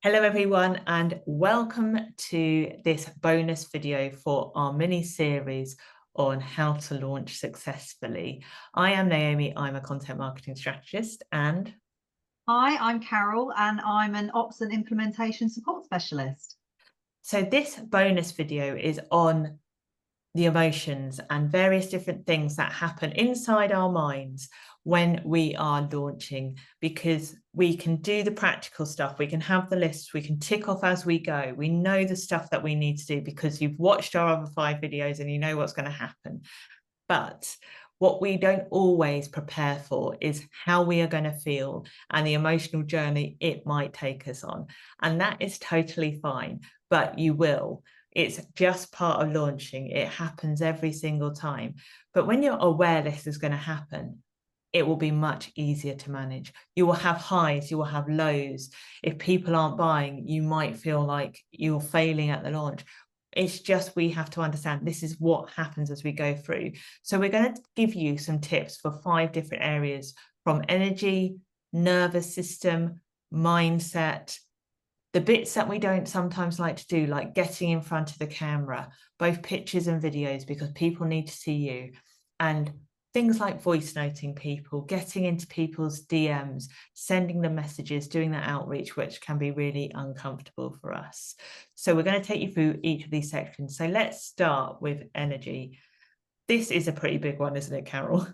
Hello everyone and welcome to this bonus video for our mini series on how to launch successfully. I am Naomi, I'm a content marketing strategist and Hi, I'm Carol and I'm an ops and implementation support specialist. so this bonus video is on the emotions and various different things that happen inside our minds when we are launching, because we can do the practical stuff, we can have the lists, we can tick off as we go, we know the stuff that we need to do because you've watched our other 5 videos and you know what's going to happen. But what we don't always prepare for is how we are going to feel and the emotional journey it might take us on. And that is totally fine, but you will. It's just part of launching. It happens every single time. But when you're aware this is going to happen, it will be much easier to manage. You will have highs, you will have lows. If people aren't buying, you might feel like you're failing at the launch. It's just we have to understand this is what happens as we go through. So we're going to give you some tips for 5 different areas, from energy, nervous system, mindset, the bits that we don't sometimes like to do, like getting in front of the camera, both pictures and videos, because people need to see you, and things like voice noting people, getting into people's DMs, sending them messages, doing that outreach, which can be really uncomfortable for us. So we're going to take you through each of these sections. So let's start with energy. This is a pretty big one, isn't it, Carol?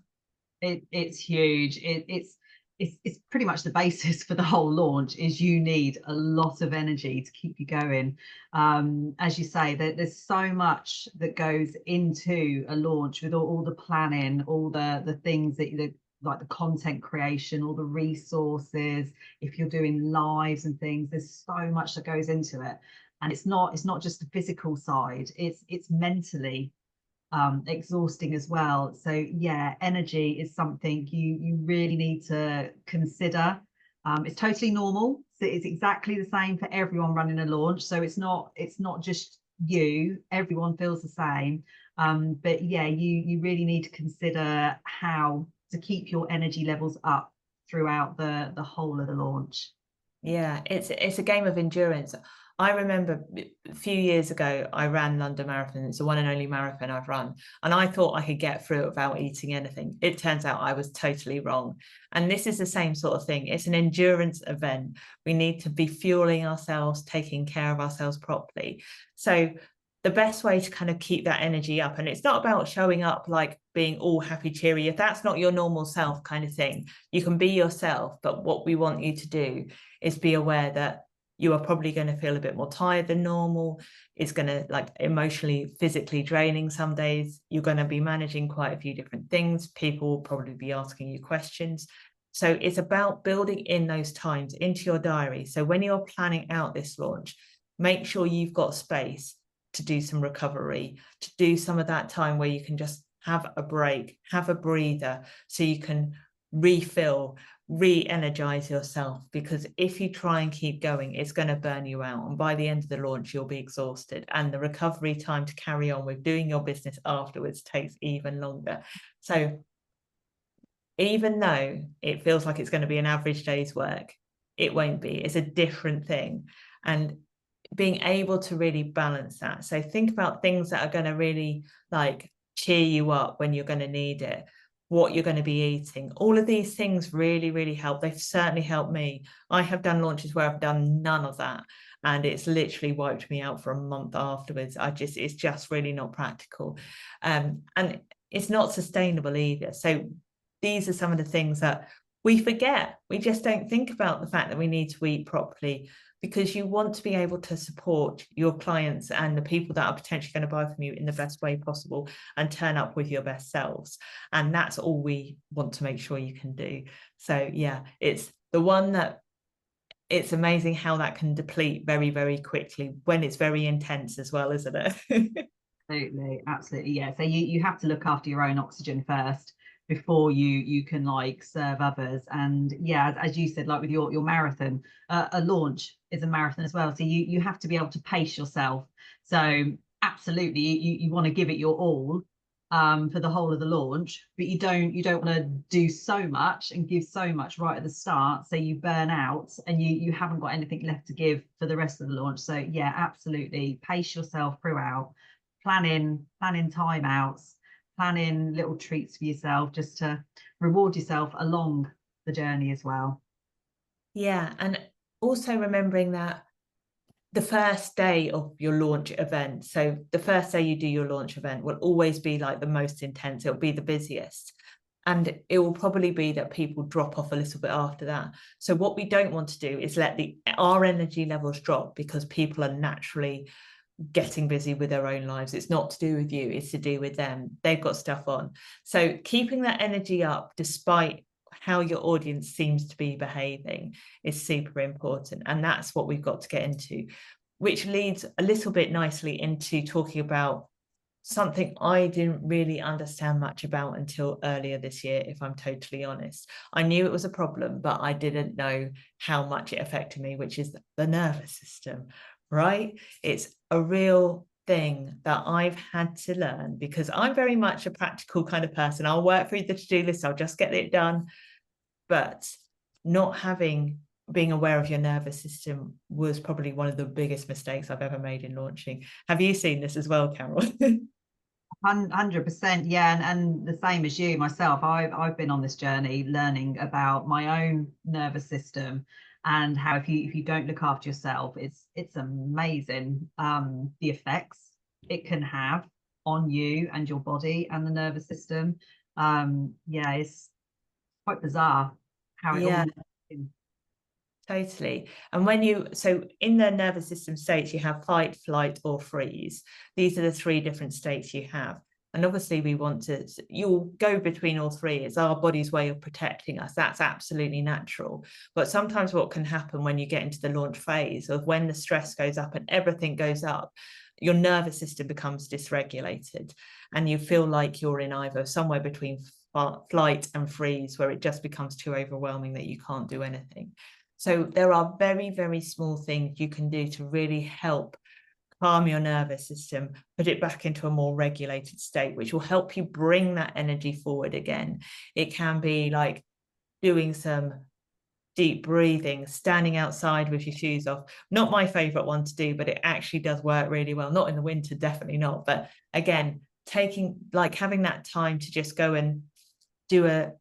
It's huge. It's pretty much the basis for the whole launch. Is you need a lot of energy to keep you going. As you say, there's so much that goes into a launch with all the planning, all the things like the content creation, all the resources. If you're doing lives and things, there's so much that goes into it, and it's not just the physical side. It's mentally exhausting as well. So yeah, energy is something you really need to consider. It's totally normal. So it's exactly the same for everyone running a launch. So it's not just you. Everyone feels the same. But yeah, you really need to consider how to keep your energy levels up throughout the whole of the launch. Yeah, it's a game of endurance. I remember a few years ago, I ran London Marathon. It's the one and only marathon I've run. And I thought I could get through it without eating anything. It turns out I was totally wrong. And this is the same sort of thing. It's an endurance event. We need to be fueling ourselves, taking care of ourselves properly. So the best way to kind of keep that energy up, and it's not about showing up like being all happy, cheery. If that's not your normal self kind of thing, you can be yourself. But what we want you to do is be aware that you are probably going to feel a bit more tired than normal. It's going to, like, emotionally, physically draining some days. You're going to be managing quite a few different things. People will probably be asking you questions. So it's about building in those times into your diary. So when you're planning out this launch, make sure you've got space to do some recovery, to do some of that time where you can just have a break, have a breather, so you can refill, re-energize yourself. Because if you try and keep going, it's going to burn you out, and by the end of the launch you'll be exhausted, and the recovery time to carry on with doing your business afterwards takes even longer. So even though it feels like it's going to be an average day's work, it won't be. It's a different thing. And being able to really balance that. So think about things that are going to really, like, cheer you up when you're going to need it, what you're going to be eating. All of these things really, really help. They've certainly helped me. I have done launches where I've done none of that, and it's literally wiped me out for a month afterwards. It's just really not practical. And it's not sustainable either. So these are some of the things that we forget. We just don't think about the fact that we need to eat properly, because you want to be able to support your clients and the people that are potentially going to buy from you in the best way possible and turn up with your best selves. And that's all we want to make sure you can do. So yeah, it's the one that, it's amazing how that can deplete very, very quickly when it's very intense as well, isn't it? Absolutely, yeah. So you have to look after your own oxygen first before you can like serve others. And yeah, as you said, like with your marathon, a launch is a marathon as well. So you have to be able to pace yourself. So absolutely, you want to give it your all. for the whole of the launch, but you don't want to do so much and give so much right at the start, so you burn out and you haven't got anything left to give for the rest of the launch. So yeah, absolutely, pace yourself throughout, planning timeouts, planning little treats for yourself just to reward yourself along the journey as well. Yeah, and also remembering that the first day of your launch event, so the first day you do your launch event will always be like the most intense, it'll be the busiest, and it will probably be that people drop off a little bit after that. So what we don't want to do is let our energy levels drop, because people are naturally getting busy with their own lives. It's not to do with you, it's to do with them. They've got stuff on. So keeping that energy up despite how your audience seems to be behaving is super important. And that's what we've got to get into, which leads a little bit nicely into talking about something I didn't really understand much about until earlier this year, if I'm totally honest. I knew it was a problem, but I didn't know how much it affected me, which is the nervous system, right? It's a real thing that I've had to learn, because I'm very much a practical kind of person. I'll work through the to-do list, I'll just get it done. But not being aware of your nervous system was probably one of the biggest mistakes I've ever made in launching. Have you seen this as well, Carol? 100%, yeah, and the same as you myself. I've been on this journey learning about my own nervous system, and how if you don't look after yourself, it's amazing the effects it can have on you and your body and the nervous system. Yeah, it's quite bizarre how it Yeah, all. totally. And so in the nervous system states, you have fight, flight, or freeze. These are the three different states you have. And obviously you'll go between all three. It's our body's way of protecting us. That's absolutely natural. But sometimes what can happen when you get into the launch phase, of when the stress goes up and everything goes up, your nervous system becomes dysregulated, and you feel like you're in either somewhere between flight and freeze, where it just becomes too overwhelming that you can't do anything. So there are very, very small things you can do to really help calm your nervous system, put it back into a more regulated state, which will help you bring that energy forward again. It can be like doing some deep breathing, standing outside with your shoes off. Not my favorite one to do, but it actually does work really well. Not in the winter, definitely not. But again, having that time to just go and do a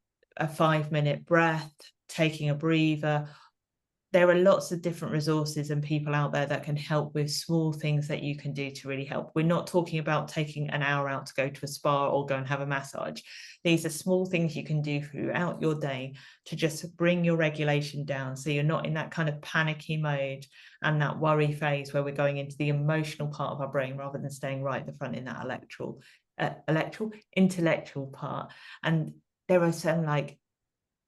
5-minute breath, taking a breather. There are lots of different resources and people out there that can help with small things that you can do to really help. We're not talking about taking an hour out to go to a spa or go and have a massage. These are small things you can do throughout your day to just bring your regulation down, so you're not in that kind of panicky mode and that worry phase where we're going into the emotional part of our brain rather than staying right at the front in that intellectual part. And there are some like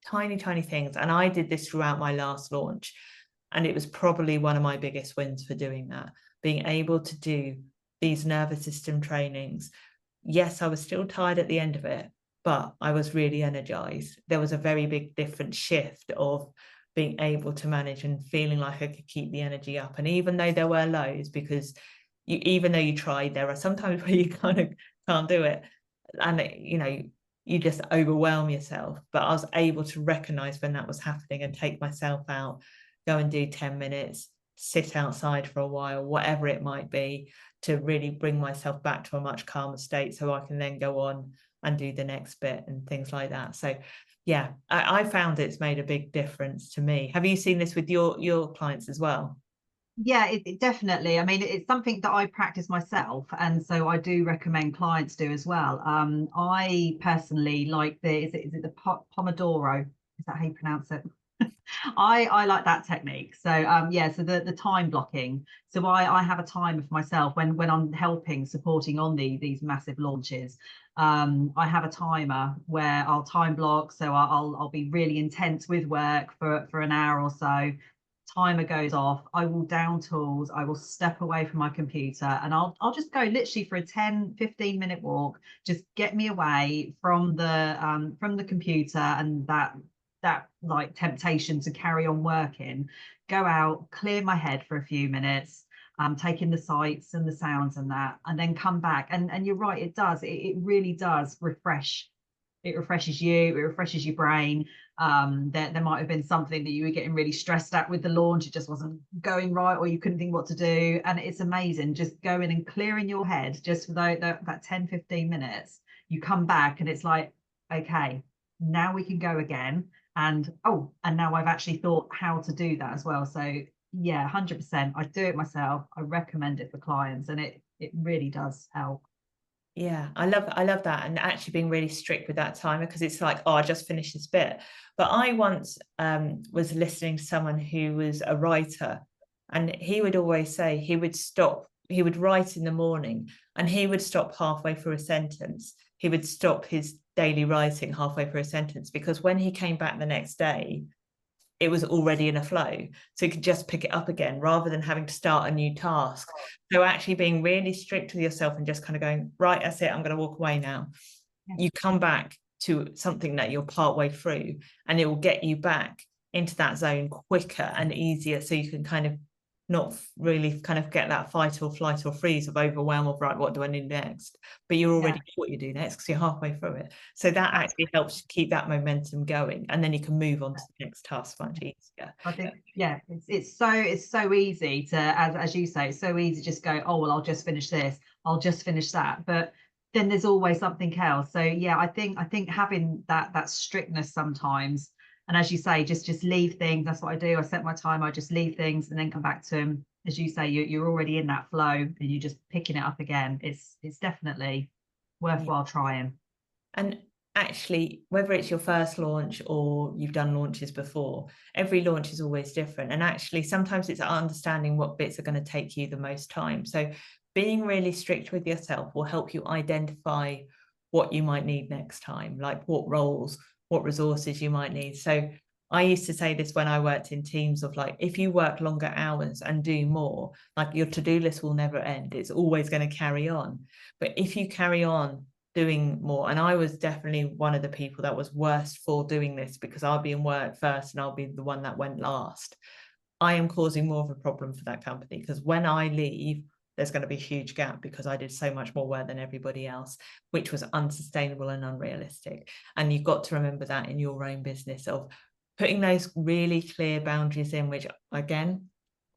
tiny things, and I did this throughout my last launch, and it was probably one of my biggest wins for doing that, being able to do these nervous system trainings. Yes, I was still tired at the end of it, but I was really energized. There was a very big different shift of being able to manage and feeling like I could keep the energy up. And even though there were lows, because even though you tried, there are sometimes where you kind of can't do it, and you just overwhelm yourself. But I was able to recognize when that was happening and take myself out, go and do 10 minutes, sit outside for a while, whatever it might be, to really bring myself back to a much calmer state, so I can then go on and do the next bit and things like that. So yeah, I found it's made a big difference to me. Have you seen this with your clients as well? Yeah, it definitely. I mean, it's something that I practice myself, and so I do recommend clients do as well. I personally like is it the Pomodoro? Is that how you pronounce it? I like that technique. So yeah, so the time blocking. So I have a timer for myself when I'm supporting on these massive launches. I have a timer where I'll time block. So I'll be really intense with work for an hour or so. Timer goes off, I will down tools, I will step away from my computer, and I'll just go literally for a 10-15 minute walk. Just get me away from the computer and that like temptation to carry on working. Go out, clear my head for a few minutes, taking the sights and the sounds and that, and then come back. And you're right, it does. It really does refresh. It refreshes you. It refreshes your brain. There might have been something that you were getting really stressed at with the launch. It just wasn't going right, or you couldn't think what to do. And it's amazing just going and clearing your head just for that 10, 15 minutes. You come back and it's like, okay, now we can go again. And now I've actually thought how to do that as well. So yeah, 100%. I do it myself. I recommend it for clients, and it really does help. Yeah, I love that, and actually being really strict with that timer, because it's like, oh, I just finished this bit. But I once was listening to someone who was a writer, and he would always say he would write in the morning, and he would stop halfway through a sentence. He would stop his daily writing halfway through a sentence, because when he came back the next day, it was already in a flow, so you could just pick it up again rather than having to start a new task. So actually being really strict with yourself and just kind of going, right, that's it, I'm going to walk away now. You come back to something that you're part way through, and it will get you back into that zone quicker and easier, so you can kind of not really kind of get that fight or flight or freeze of overwhelm of, right, what do I need next? But you're already what you do next because you're halfway through it. So that actually helps keep that momentum going, and then you can move on to the next task much easier. I think, yeah, it's so easy to, as you say, it's so easy to just go, oh well, I'll just finish this, I'll just finish that, but then there's always something else. So yeah, I think having that strictness sometimes, and as you say, just leave things. That's what I do. I set my time, I just leave things and then come back to them. As you say, you're already in that flow and you're just picking it up again. It's definitely worthwhile trying. And actually, whether it's your first launch or you've done launches before, every launch is always different. And actually, sometimes it's understanding what bits are going to take you the most time. So being really strict with yourself will help you identify what you might need next time, like what roles, what resources you might need. So I used to say this when I worked in teams of, like, if you work longer hours and do more, like, your to-do list will never end. It's always going to carry on. But if you carry on doing more, and I was definitely one of the people that was worst for doing this, because I'll be in work first and I'll be the one that went last, I am causing more of a problem for that company, because when I leave, there's going to be a huge gap because I did so much more work than everybody else, which was unsustainable and unrealistic. And you've got to remember that in your own business, of putting those really clear boundaries in, which again,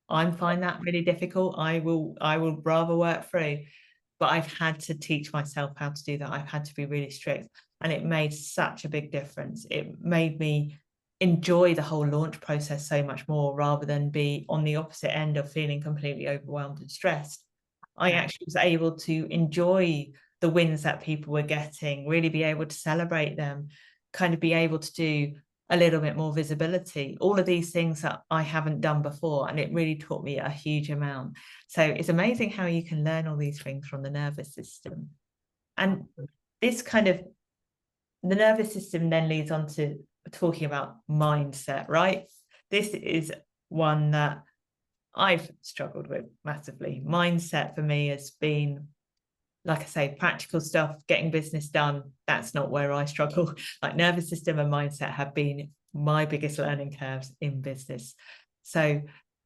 I find that really difficult. I will rather work through, but I've had to teach myself how to do that. I've had to be really strict, and it made such a big difference. It made me enjoy the whole launch process so much more, rather than be on the opposite end of feeling completely overwhelmed and stressed. I actually was able to enjoy the wins that people were getting, really be able to celebrate them, kind of be able to do a little bit more visibility, all of these things that I haven't done before. And it really taught me a huge amount. So it's amazing how you can learn all these things from the nervous system. And this kind of, the nervous system then leads on to talking about mindset, right? This is one that I've struggled with massively. Mindset for me has been, like I say, practical stuff, getting business done. That's not where I struggle. Like, nervous system and mindset have been my biggest learning curves in business. So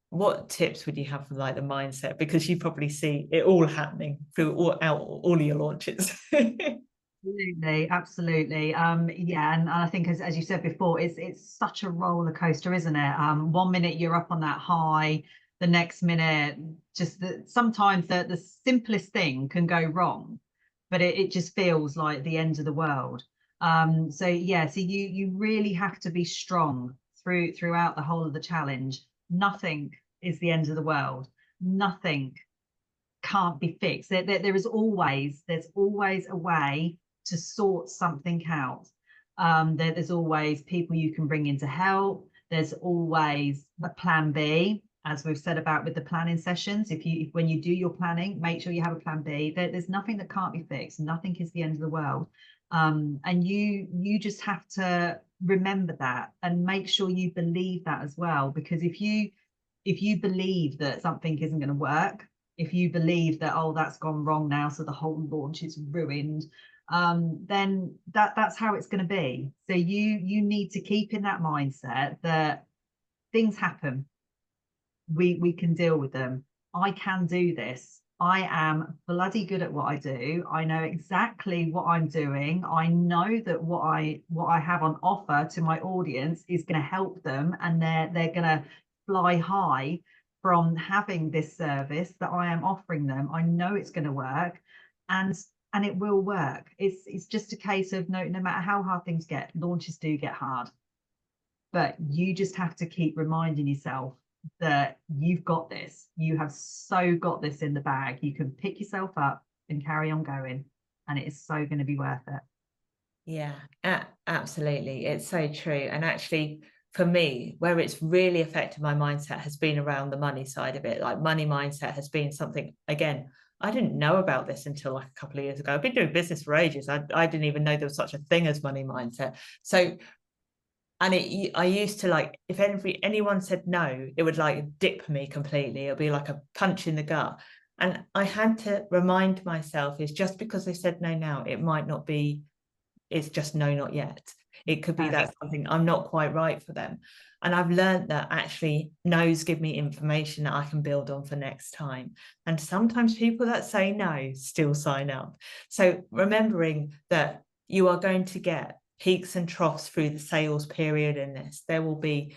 what tips would you have for, like, the mindset? Because you probably see it all happening through all of your launches. Absolutely. Yeah, and I think as you said before, it's such a roller coaster, isn't it? One minute you're up on that high, the next minute, just sometimes the simplest thing can go wrong, but it just feels like the end of the world. So yeah, so you really have to be strong throughout the whole of the challenge. Nothing is the end of the world. Nothing can't be fixed. There's always a way to sort something out. There's always people you can bring in to help. There's always a plan B, as we've said about with the planning sessions. When you do your planning, make sure you have a plan B. There's nothing that can't be fixed. Nothing is the end of the world. And you just have to remember that and make sure you believe that as well. Because if you believe that something isn't going to work, if you believe that, oh, that's gone wrong now, so the whole launch is ruined, then that's how it's going to be. So you need to keep in that mindset that things happen. We can deal with them. I can do this. I am bloody good at what I do. I know exactly what I'm doing. I know that what I have on offer to my audience is going to help them, and they're going to fly high from having this service that I am offering them. I know it's going to work, and and it will work. It's just a case of no matter how hard things get, launches do get hard, but you just have to keep reminding yourself that you've got this. You have so got this in the bag. You can pick yourself up and carry on going, and it is so going to be worth it. Yeah, absolutely. It's so true. And actually, for me, where it's really affected my mindset has been around the money side of it. Like money mindset has been something, again, I didn't know about this until like a couple of years ago. I've been doing business for ages. I didn't even know there was such a thing as money mindset. So, and I used to, like, if anyone said no, it would like dip me completely. It'll be like a punch in the gut. And I had to remind myself, is just because they said no now, it might not be, it's just no, not yet. It could be that something I'm not quite right for them. And I've learned that actually no's give me information that I can build on for next time. And sometimes people that say no still sign up. So remembering that you are going to get peaks and troughs through the sales period in this. There will be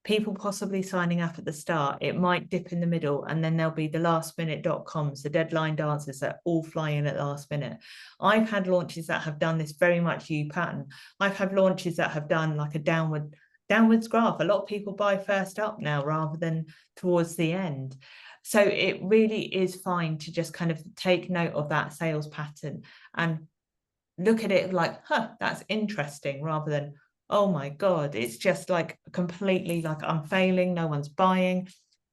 people possibly signing up at the start. It might dip in the middle, and then there'll be the last minute.coms, the deadline dancers that all fly in at last minute. I've had launches that have done this very much U pattern. I've had launches that have done like a downwards graph. A lot of people buy first up now rather than towards the end. So it really is fine to just kind of take note of that sales pattern and look at it like, that's interesting, rather than, oh my God, it's just like completely like I'm failing, no one's buying.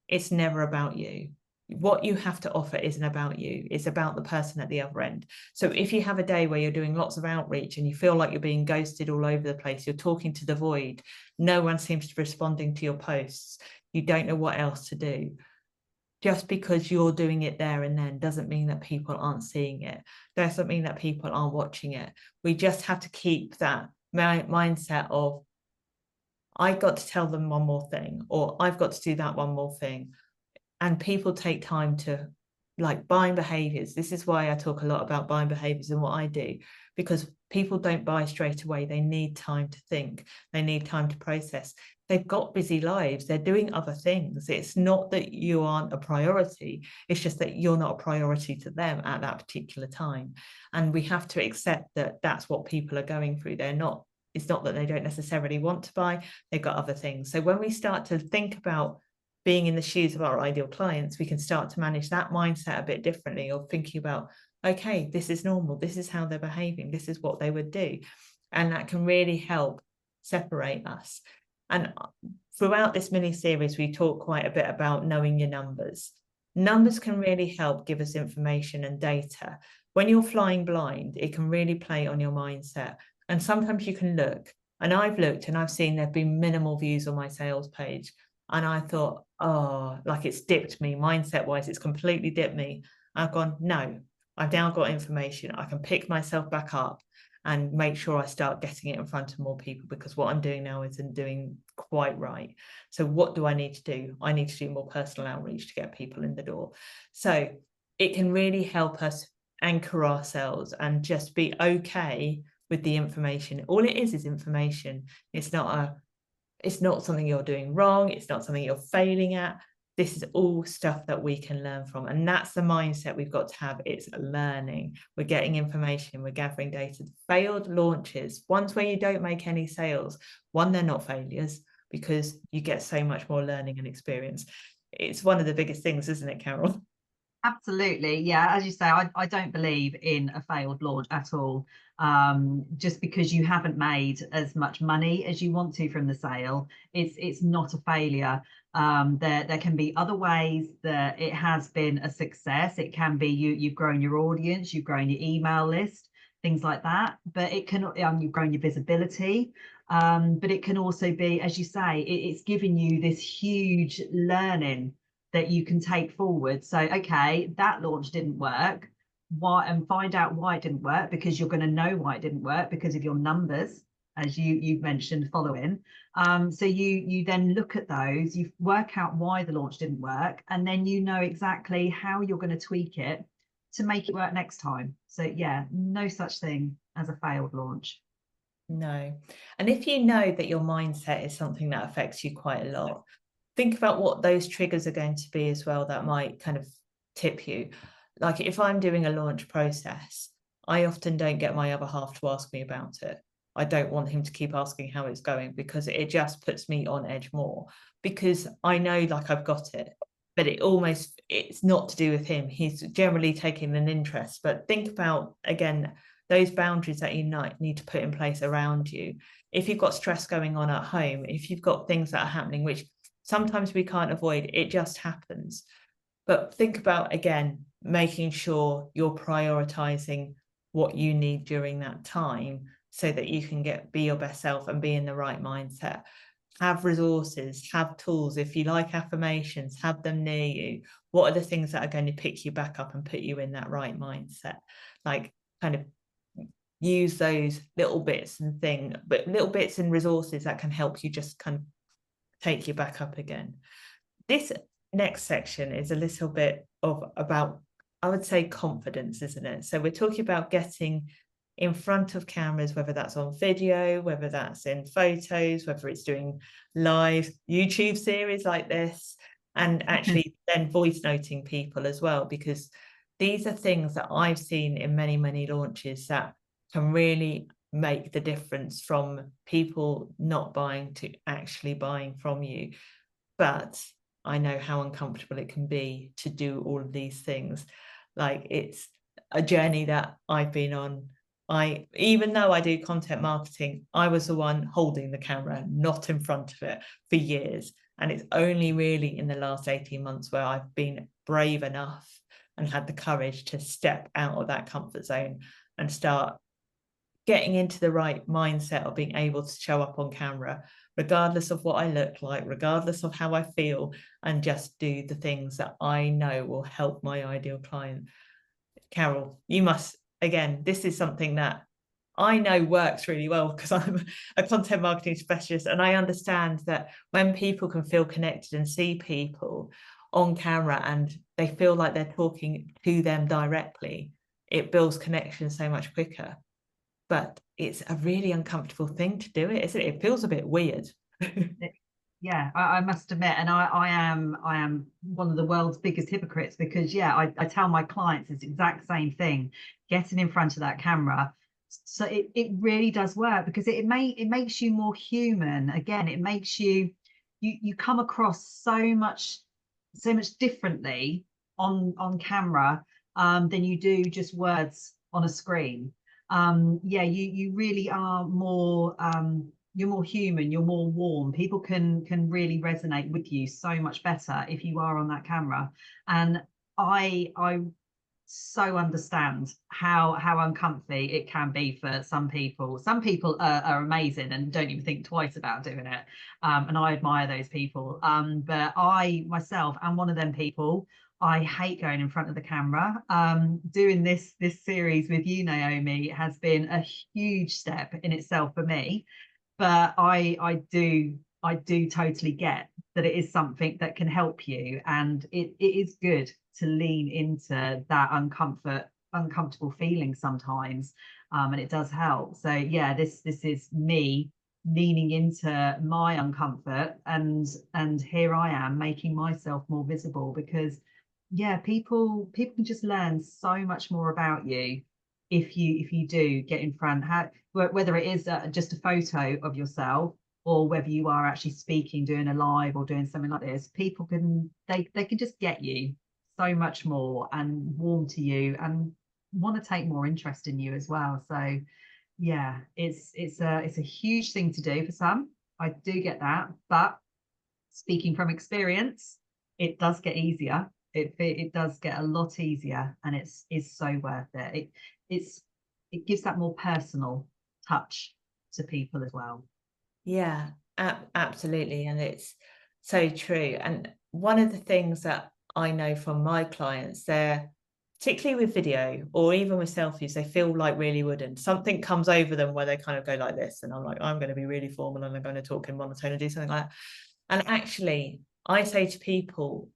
It's never about you. What you have to offer isn't about you. It's about the person at the other end. So if you have a day where you're doing lots of outreach and you feel like you're being ghosted all over the place, you're talking to the void, no one seems to be responding to your posts, you don't know what else to do. Just because you're doing it there and then doesn't mean that people aren't seeing it. Doesn't mean that people aren't watching it. We just have to keep that mindset of, I got to tell them one more thing, or I've got to do that one more thing. And people take time to, like, buying behaviors. This is why I talk a lot about buying behaviors and what I do, because people don't buy straight away. They need time to think. They need time to process. They've got busy lives. They're doing other things. It's not that you aren't a priority. It's just that you're not a priority to them at that particular time. And we have to accept that that's what people are going through. It's not that they don't necessarily want to buy. They've got other things. So when we start to think about being in the shoes of our ideal clients, we can start to manage that mindset a bit differently, or thinking about, okay, this is normal, this is how they're behaving, this is what they would do. And that can really help separate us. And throughout this mini series, we talk quite a bit about knowing your numbers. Numbers can really help give us information and data. When you're flying blind, it can really play on your mindset. And sometimes you can look, and I've looked and I've seen there've been minimal views on my sales page. And I thought, oh, like it's dipped me mindset wise, it's completely dipped me. I've gone, no, I've now got information. I can pick myself back up and make sure I start getting it in front of more people, because what I'm doing now isn't doing quite right. So what do I need to do? I need to do more personal outreach to get people in the door. So it can really help us anchor ourselves and just be okay with the information. All it is information. It's not something you're doing wrong. It's not something you're failing at. This is all stuff that we can learn from. And that's the mindset we've got to have. It's learning. We're getting information. We're gathering data. Failed launches, ones where you don't make any sales, they're not failures, because you get so much more learning and experience. It's one of the biggest things, isn't it, Carol? Absolutely. Yeah. As you say, I don't believe in a failed launch at all. Just because you haven't made as much money as you want to from the sale, it's not a failure. There can be other ways that it has been a success. It can be you've grown your audience, you've grown your email list, things like that. But it can, you've grown your visibility. But it can also be, as you say, it's giving you this huge learning that you can take forward. So, okay, that launch didn't work. Why? And find out why it didn't work, because you're going to know why it didn't work because of your numbers. as you've mentioned, following. So you then look at those, you work out why the launch didn't work, and then you know exactly how you're going to tweak it to make it work next time. So yeah, no such thing as a failed launch. No. And if you know that your mindset is something that affects you quite a lot, think about what those triggers are going to be as well that might kind of tip you. Like if I'm doing a launch process, I often don't get my other half to ask me about it. I don't want him to keep asking how it's going because it just puts me on edge more, because I know like I've got it, but it's not to do with him. He's generally taking an interest. But think about, again, those boundaries that you need to put in place around you. If you've got stress going on at home, if you've got things that are happening, which sometimes we can't avoid, it just happens. But think about, again, making sure you're prioritizing what you need during that time so that you can be your best self and be in the right mindset. Have resources, have tools. If you like affirmations, have them near you. What are the things that are going to pick you back up and put you in that right mindset? Like, kind of use those little bits and resources that can help you just kind of take you back up again. This next section is a little bit about, I would say, confidence, isn't it? So we're talking about getting in front of cameras, whether that's on video, whether that's in photos, whether it's doing live YouTube series like this, and actually then voice noting people as well, because these are things that I've seen in many, many launches that can really make the difference from people not buying to actually buying from you. But I know how uncomfortable it can be to do all of these things. Like, it's a journey that I've been on. Even though I do content marketing, I was the one holding the camera, not in front of it, for years. And it's only really in the last 18 months where I've been brave enough and had the courage to step out of that comfort zone and start getting into the right mindset of being able to show up on camera, regardless of what I look like, regardless of how I feel, and just do the things that I know will help my ideal client. Carol, you must, again, this is something that I know works really well because I'm a content marketing specialist, and I understand that when people can feel connected and see people on camera and they feel like they're talking to them directly, it builds connection so much quicker. But it's a really uncomfortable thing to do it, isn't it? It feels a bit weird. Yeah, I must admit, and I am one of the world's biggest hypocrites, because yeah, I tell my clients this exact same thing, getting in front of that camera. So it really does work, because it makes you more human. Again, it makes you come across so much differently on camera than you do just words on a screen. Yeah, you really are more you're more human, you're more warm. People can really resonate with you so much better if you are on that camera. And I so understand how uncomfy it can be for some people. Some people are amazing and don't even think twice about doing it. And I admire those people. But I myself am one of them people. I hate going in front of the camera. Doing this series with you, Naomi, has been a huge step in itself for me. But I do totally get that it is something that can help you, and it is good to lean into that uncomfortable feeling sometimes, and it does help. So yeah, this is me leaning into my uncomfort, and here I am making myself more visible, because yeah, people can just learn so much more about you if you do get in front, whether it is just a photo of yourself, or whether you are actually speaking, doing a live or doing something like this. People they can just get you so much more and warm to you and want to take more interest in you as well. So yeah, it's a huge thing to do for some. I do get that, but speaking from experience, it does get easier. It does get a lot easier, and it's so worth it. It's it gives that more personal touch to people as well. Yeah, absolutely. And it's so true. And one of the things that I know from my clients, particularly with video or even with selfies, they feel like really wooden. Something comes over them where they kind of go like this, and I'm like, I'm going to be really formal and I'm going to talk in monotone and do something like that. And actually, I say to people,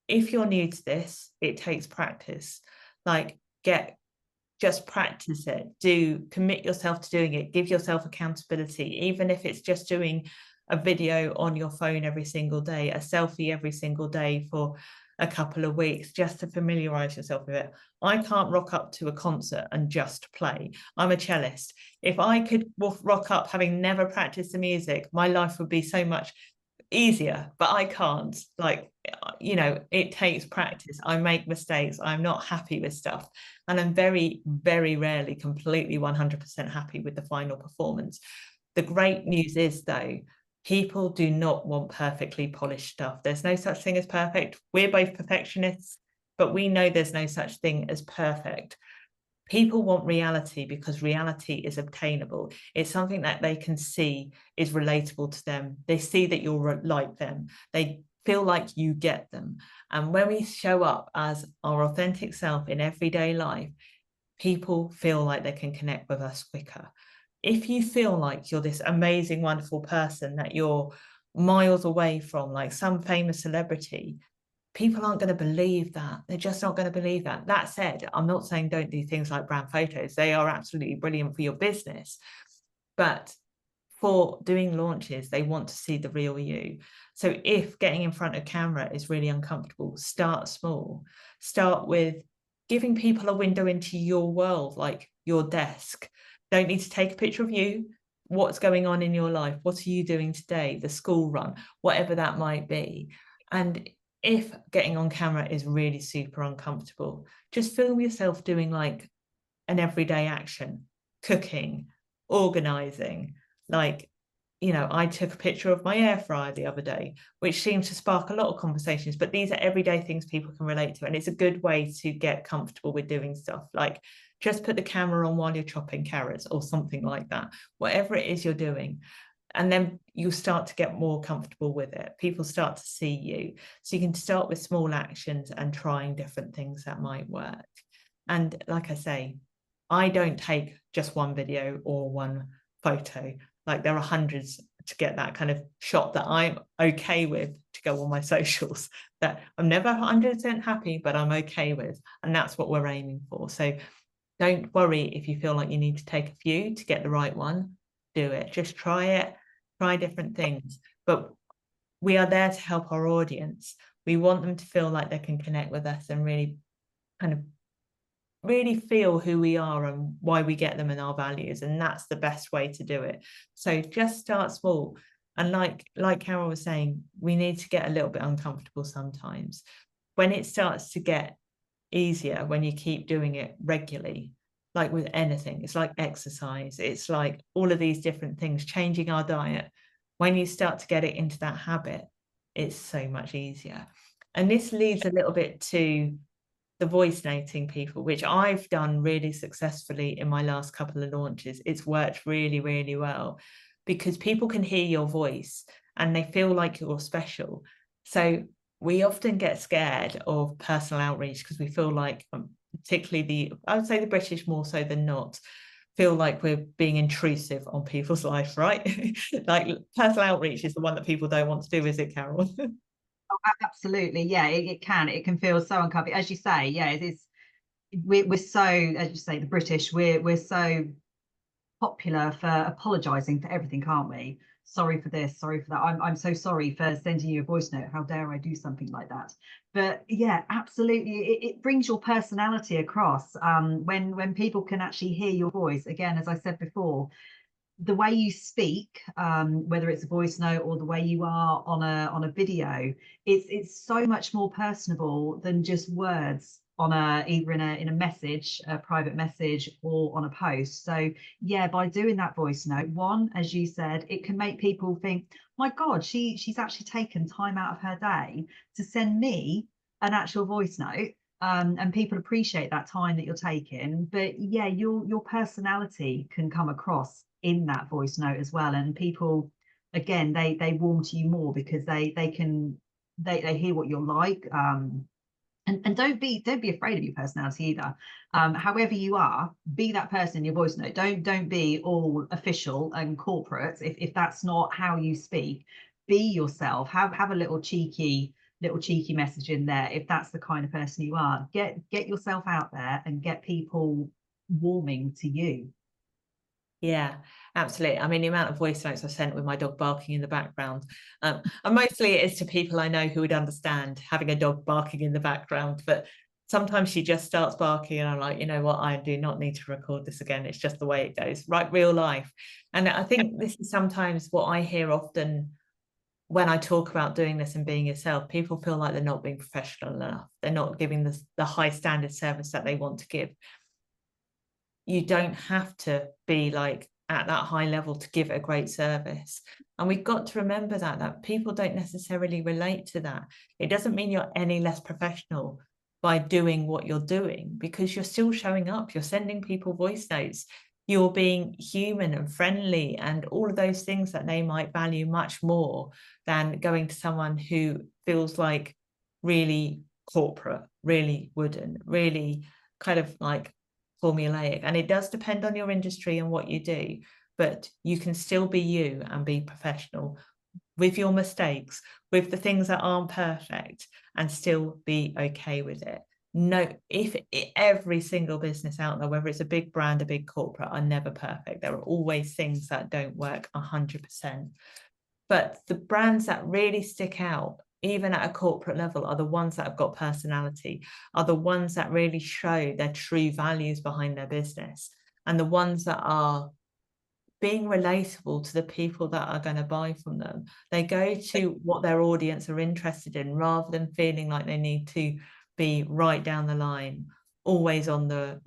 if you're new to this, it takes practice. Like, just practice it. Commit yourself to doing it. Give yourself accountability, even if it's just doing a video on your phone every single day, a selfie every single day for a couple of weeks, just to familiarize yourself with it. I can't rock up to a concert and just play. I'm a cellist. If I could rock up having never practiced the music, my life would be so much easier, but I can't. Like, you know, it takes practice. I make mistakes. I'm not happy with stuff, and I'm very, very rarely completely 100% happy with the final performance. The great news is, though, people do not want perfectly polished stuff. There's no such thing as perfect. We're both perfectionists, but we know there's no such thing as perfect. People want reality because reality is obtainable. It's something that they can see is relatable to them. They see that you're like them. They feel like you get them. And when we show up as our authentic self in everyday life, people feel like they can connect with us quicker. If you feel like you're this amazing, wonderful person that you're miles away from, like some famous celebrity, people aren't going to believe that. They're just not going to believe that. That said, I'm not saying don't do things like brand photos. They are absolutely brilliant for your business. But for doing launches, they want to see the real you. So if getting in front of camera is really uncomfortable, start small. Start with giving people a window into your world, like your desk. Don't need to take a picture of you. What's going on in your life? What are you doing today? The school run, whatever that might be. And if getting on camera is really super uncomfortable, just film yourself doing like an everyday action, cooking, organizing. Like, you know, I took a picture of my air fryer the other day, which seems to spark a lot of conversations, but these are everyday things people can relate to. And it's a good way to get comfortable with doing stuff. Like, just put the camera on while you're chopping carrots or something like that, whatever it is you're doing. And then you start to get more comfortable with it. People start to see you. So you can start with small actions and trying different things that might work. And like I say, I don't take just one video or one photo. Like, there are hundreds to get that kind of shot that I'm okay with to go on my socials, that I'm never 100% happy, but I'm okay with. And that's what we're aiming for. So don't worry if you feel like you need to take a few to get the right one. Do it. Just try it. Try different things. But we are there to help our audience. We want them to feel like they can connect with us and really kind of really feel who we are and why we get them and our values. And that's the best way to do it. So just start small. And like Carol was saying, we need to get a little bit uncomfortable sometimes. When it starts to get easier, when you keep doing it regularly, like with anything, it's like exercise, it's like all of these different things, changing our diet. When you start to get it into that habit, it's so much easier. And this leads a little bit to the voice noting people, which I've done really successfully in my last couple of launches. It's worked really, really well because people can hear your voice and they feel like you're special. So we often get scared of personal outreach because we feel like, particularly I would say the British more so than not, feel like we're being intrusive on people's life, right? Like, personal outreach is the one that people don't want to do, is it, Carol? Absolutely, yeah, it can feel so uncomfortable, as you say. Yeah, it is. We're so, as you say, the British, we're so popular for apologizing for everything, aren't we? Sorry for this, sorry for that. I'm so sorry for sending you a voice note. How dare I do something like that? But yeah, absolutely, it brings your personality across. When people can actually hear your voice, again, as I said before, the way you speak, whether it's a voice note or the way you are on a video, it's so much more personable than just words on either in a message, a private message, or on a post. So yeah, by doing that voice note, one, as you said, it can make people think, my God, she's actually taken time out of her day to send me an actual voice note. And people appreciate that time that you're taking. But yeah, your personality can come across in that voice note as well, and people, again, they warm to you more because they hear what you're like. And don't be afraid of your personality either. However you are, be that person in your voice note. Don't be all official and corporate if that's not how you speak. Be yourself. Have a little cheeky message in there if that's the kind of person you are. Get yourself out there and get people warming to you. Yeah, absolutely. I mean, the amount of voice notes I sent with my dog barking in the background, and mostly it is to people I know who would understand having a dog barking in the background. But sometimes she just starts barking, and I'm like, you know what? I do not need to record this again. It's just the way it goes, right? Real life. And I think this is sometimes what I hear often when I talk about doing this and being yourself. People feel like they're not being professional enough. They're not giving the high standard service that they want to give. You don't have to be like at that high level to give a great service. And we've got to remember that people don't necessarily relate to that. It doesn't mean you're any less professional by doing what you're doing, because you're still showing up, you're sending people voice notes, you're being human and friendly and all of those things that they might value much more than going to someone who feels like really corporate, really wooden, really kind of like formulaic. And it does depend on your industry and what you do, but you can still be you and be professional with your mistakes, with the things that aren't perfect, and still be okay with it. No, if every single business out there, whether it's a big brand, a big corporate, are never perfect. There are always things that don't work 100%. But the brands that really stick out, even at a corporate level, are the ones that have got personality, are the ones that really show their true values behind their business, and the ones that are being relatable to the people that are going to buy from them. They go to what their audience are interested in, rather than feeling like they need to be right down the line, always on the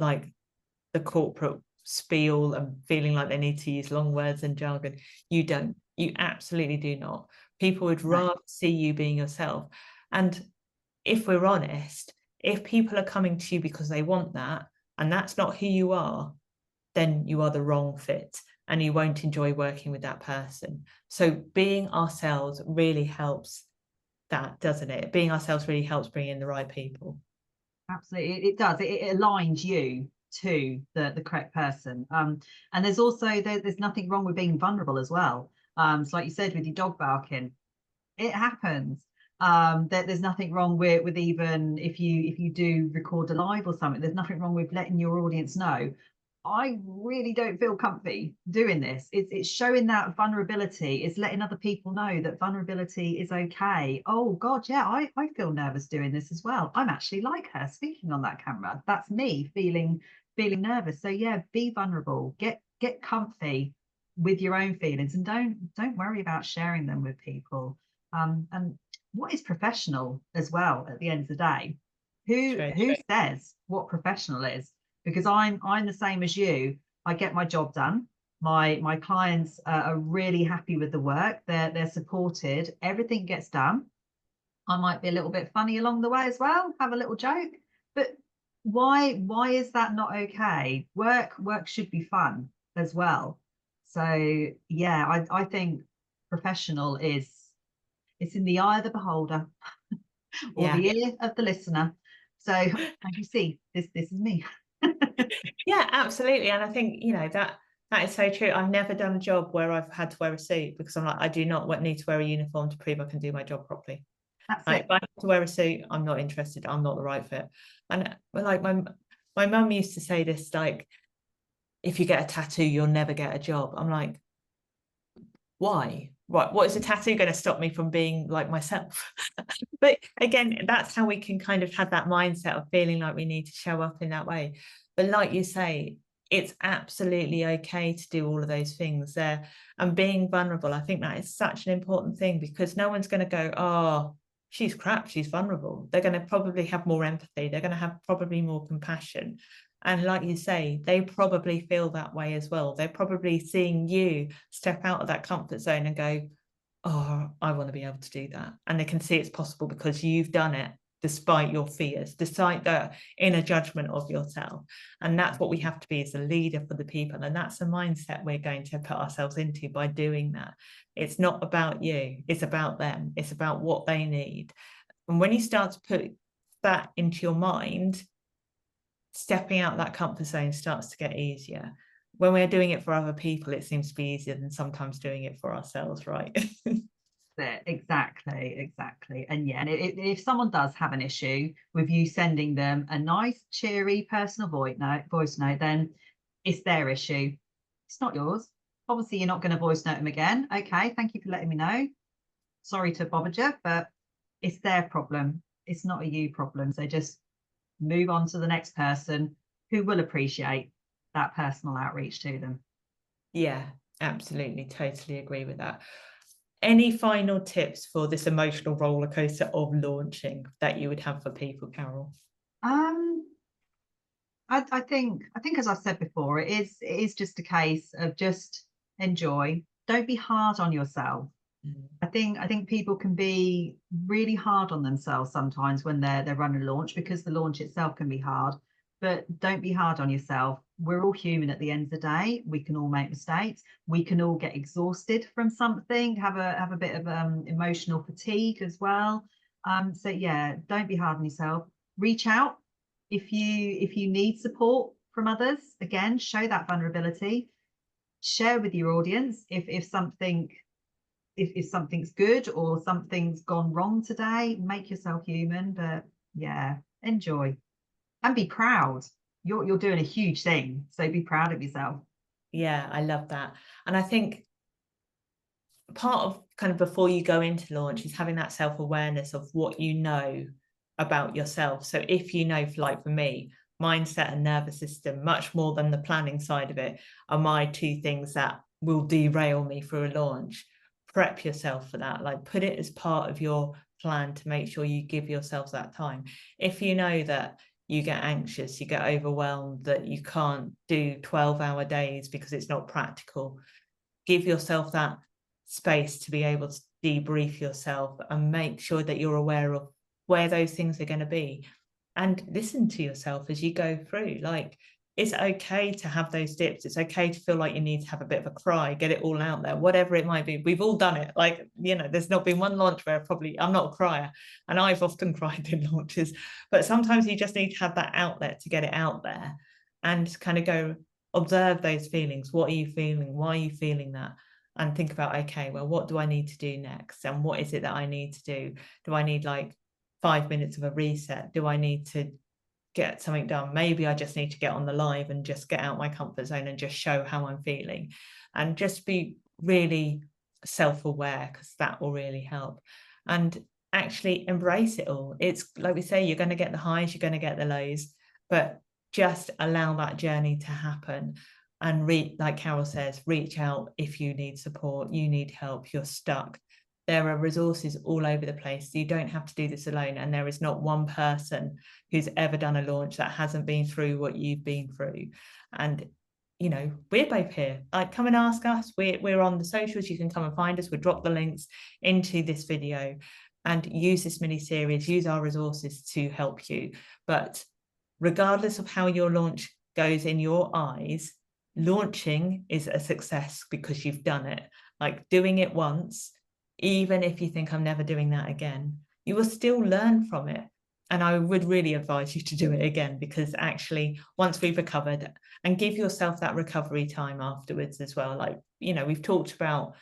corporate spiel and feeling like they need to use long words and jargon. You don't. You absolutely do not. People would rather see you being yourself. And if we're honest, if people are coming to you because they want that, and that's not who you are, then you are the wrong fit and you won't enjoy working with that person. So being ourselves really helps that, doesn't it? Being ourselves really helps bring in the right people. Absolutely, it does. It aligns you to the correct person. And there's also there's nothing wrong with being vulnerable as well. So like you said with your dog barking, it happens. There's nothing wrong with even if you do record a live or something. There's nothing wrong with letting your audience know, I really don't feel comfy doing this. It's showing that vulnerability. It's letting other people know that vulnerability is okay. Oh God, yeah, I feel nervous doing this as well. I'm actually like her speaking on that camera. That's me feeling nervous. So yeah, be vulnerable. Get comfy with your own feelings, and don't worry about sharing them with people. And what is professional as well at the end of the day? Who says what professional is? Because I'm the same as you. I get my job done. My clients are really happy with the work. They're supported. Everything gets done. I might be a little bit funny along the way as well, have a little joke. But why is that not okay? Work should be fun as well. So yeah, I think professional is, it's in the eye of the beholder or Yeah. the ear of the listener. So as you see, this is me. Yeah, absolutely. And I think, that is so true. I've never done a job where I've had to wear a suit, because I'm like, I do not need to wear a uniform to prove I can do my job properly. That's Like, it. if I have to wear a suit, I'm not interested. I'm not the right fit. And like my mum used to say this, like, if you get a tattoo, you'll never get a job. I'm like, why? What is a tattoo going to stop me from being like myself? But again, that's how we can kind of have that mindset of feeling like we need to show up in that way. But like you say, it's absolutely okay to do all of those things there. And being vulnerable, I think that is such an important thing, because no one's going to go, oh, she's crap, she's vulnerable. They're going to probably have more empathy. They're going to have probably more compassion. And like you say, they probably feel that way as well. They're probably seeing you step out of that comfort zone and go, oh, I want to be able to do that. And they can see it's possible because you've done it despite your fears, despite the inner judgment of yourself. And that's what we have to be, as a leader for the people. And that's the mindset we're going to put ourselves into by doing that. It's not about you, it's about them, it's about what they need. And when you start to put that into your mind, stepping out that comfort zone starts to get easier. When we're doing it for other people, it seems to be easier than sometimes doing it for ourselves, right? Exactly. And yeah, and if someone does have an issue with you sending them a nice, cheery, personal voice note, then it's their issue. It's not yours. Obviously, you're not going to voice note them again. Okay, thank you for letting me know. Sorry to bother you, but it's their problem. It's not a you problem. So just move on to the next person who will appreciate that personal outreach to them. Yeah, absolutely. Totally agree with that. Any final tips for this emotional roller coaster of launching that you would have for people, Carol? I think as I've said before, it is just a case of just enjoy. Don't be hard on yourself. I think people can be really hard on themselves sometimes when they're running a launch, because the launch itself can be hard. But don't be hard on yourself. We're all human at the end of the day. We can all make mistakes. We can all get exhausted from something, have a bit of emotional fatigue as well. So yeah, don't be hard on yourself. Reach out if you need support from others. Again, show that vulnerability. Share with your audience if something's good or something's gone wrong today. Make yourself human, but yeah, enjoy and be proud. You're doing a huge thing, so be proud of yourself. Yeah, I love that. And I think part of kind of before you go into launch is having that self-awareness of what you know about yourself. So if you know, like for me, mindset and nervous system, much more than the planning side of it, are my two things that will derail me through a launch. Prep yourself for that. Like, put it as part of your plan to make sure you give yourself that time. If you know that you get anxious, you get overwhelmed, that you can't do 12-hour days because it's not practical, give yourself that space to be able to debrief yourself and make sure that you're aware of where those things are going to be, and listen to yourself as you go through. Like, it's okay to have those dips. It's okay to feel like you need to have a bit of a cry, get it all out there, whatever it might be. We've all done it. Like, there's not been one launch where I'm not a crier, and I've often cried in launches, but sometimes you just need to have that outlet to get it out there and kind of go observe those feelings. What are you feeling? Why are you feeling that? And think about, okay, well, what do I need to do next? And what is it that I need to do? Do I need like 5 minutes of a reset? Do I need to get something done? Maybe I just need to get on the live and just get out my comfort zone and just show how I'm feeling, and just be really self-aware, because that will really help. And actually embrace it all. It's like we say, you're going to get the highs, you're going to get the lows, but just allow that journey to happen. And like Carol says, reach out if you need support, you need help, you're stuck. There are resources all over the place. You don't have to do this alone. And there is not one person who's ever done a launch that hasn't been through what you've been through. And, we're both here. Like, come and ask us. We're on the socials. You can come and find us. We'll drop the links into this video, and use this mini series, use our resources to help you. But regardless of how your launch goes in your eyes, launching is a success because you've done it. Like, doing it once, even if you think I'm never doing that again, you will still learn from it. And I would really advise you to do it again, because actually, once we've recovered, and give yourself that recovery time afterwards as well. Like, we've talked about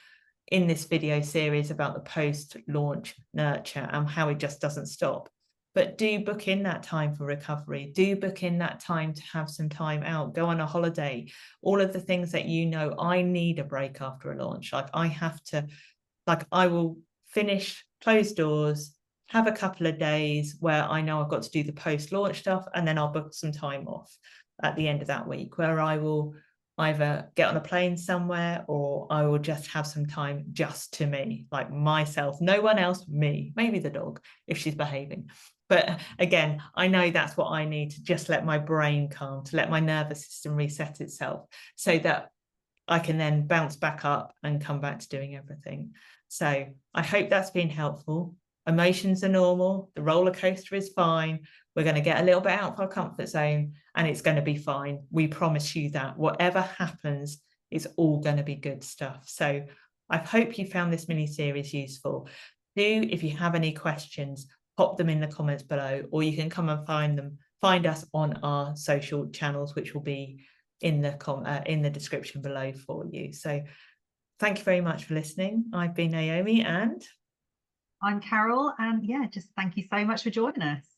in this video series about the post-launch nurture and how it just doesn't stop. But do book in that time for recovery. Do book in that time to have some time out, go on a holiday, all of the things that I need a break after a launch. Like, I will finish, close doors, have a couple of days where I know I've got to do the post-launch stuff, and then I'll book some time off at the end of that week where I will either get on a plane somewhere, or I will just have some time just to me, like myself, no one else, me, maybe the dog if she's behaving. But again, I know that's what I need to just let my brain calm, to let my nervous system reset itself, so that I can then bounce back up and come back to doing everything. So I hope that's been helpful. Emotions are normal. The roller coaster is fine. We're going to get a little bit out of our comfort zone, and it's going to be fine. We promise you that whatever happens, it's all going to be good stuff. So I hope you found this mini series useful. If you have any questions, pop them in the comments below, or you can come and find us on our social channels, which will be in the description below for you. So thank you very much for listening. I've been Naomi, and I'm Carol, and yeah, just thank you so much for joining us.